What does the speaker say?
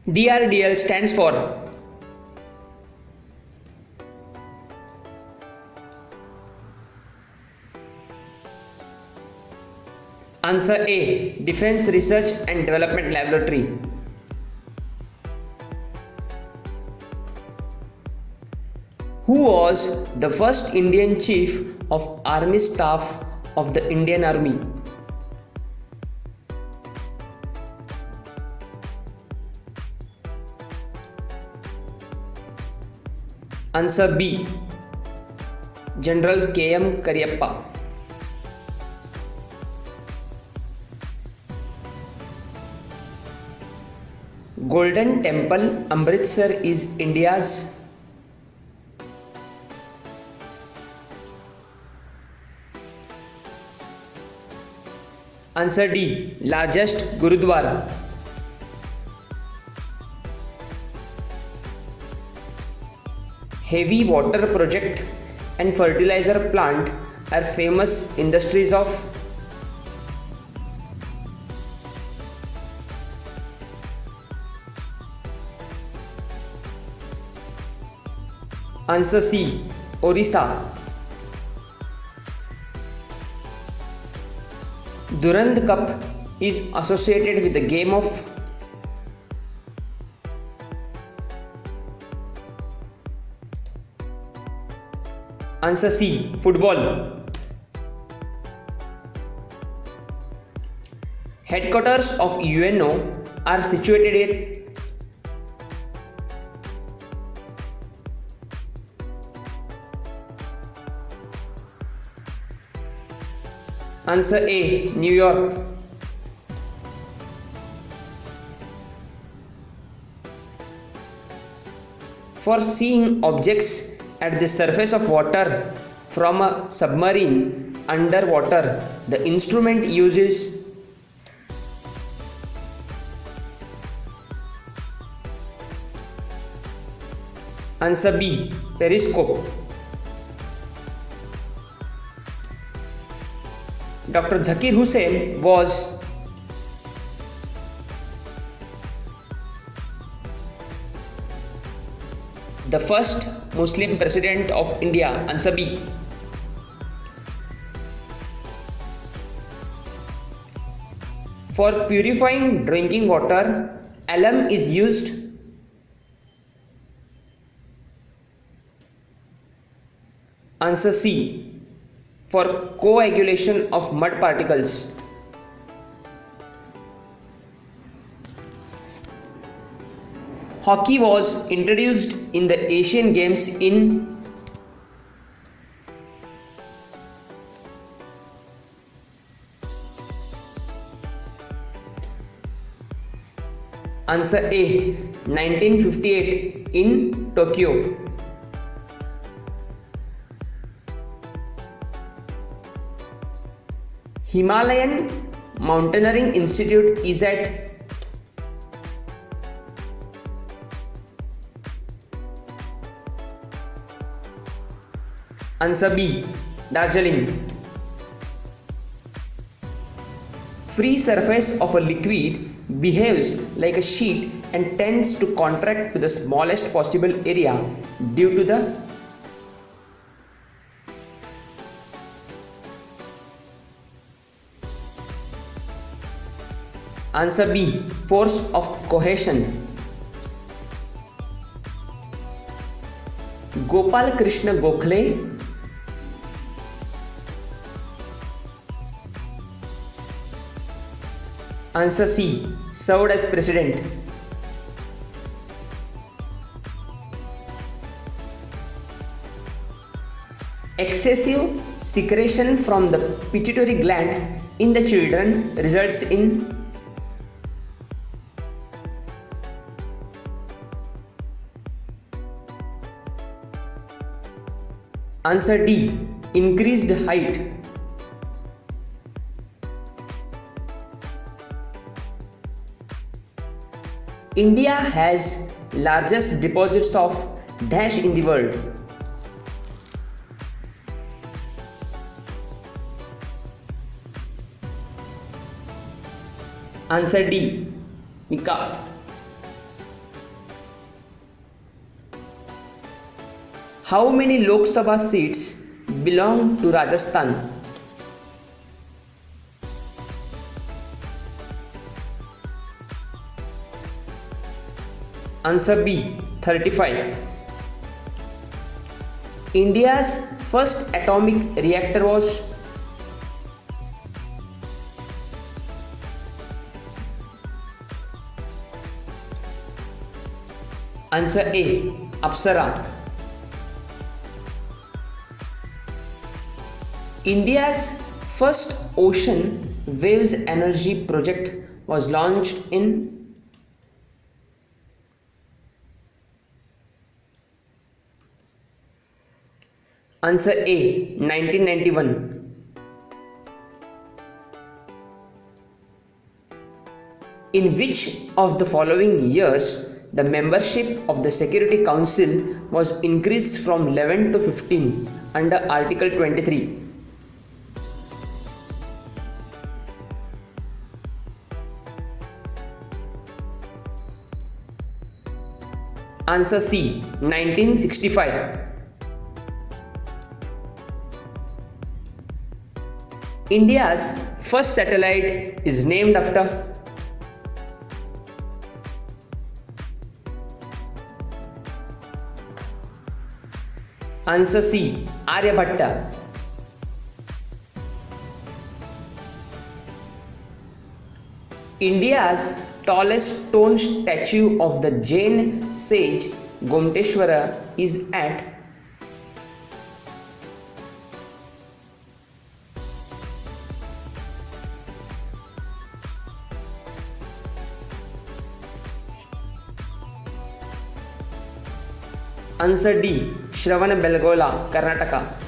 DRDL stands for Answer A. Defense Research and Development Laboratory. Who was the first Indian Chief of Army Staff of the Indian Army? Answer B. General K.M. Cariappa. Golden Temple, Amritsar is India's Answer D. Largest Gurudwara. Heavy water project and fertilizer plant are famous industries of Answer C. Orissa. Durand Cup is associated with the game of Answer C. Football. Headquarters of UNO are situated at Answer A. New York. For seeing objects at the surface of water from a submarine underwater, the instrument uses Answer B. Periscope. Dr. Zakir Hussain was the first Muslim president of India. Answer B. For purifying drinking water, alum is used. Answer C. For coagulation of mud particles. Hockey was introduced in the Asian Games in Answer A. 1958 in Tokyo. Himalayan Mountaineering Institute is at Answer B. Darjeeling. Free surface of a liquid behaves like a sheet and tends to contract to the smallest possible area due to the Answer B. Force of cohesion. Gopal Krishna Gokhale Answer C. Served as president. Excessive secretion from the pituitary gland in the children results in Answer D. Increased height. India has largest deposits of dash in the world. Answer D. Mica. How many Lok Sabha seats belong to Rajasthan? Answer B, 35. India's first atomic reactor was? Answer A, Apsara. India's first ocean waves energy project was launched in? Answer A, 1991. In which of the following years the membership of the Security Council was increased from 11 to 15 under Article 23? Answer C, 1965. India's first satellite is named after? Answer C, Aryabhatta. India's tallest stone statue of the Jain sage Gomateswara is at? Answer D, Shravanabelagola, Karnataka.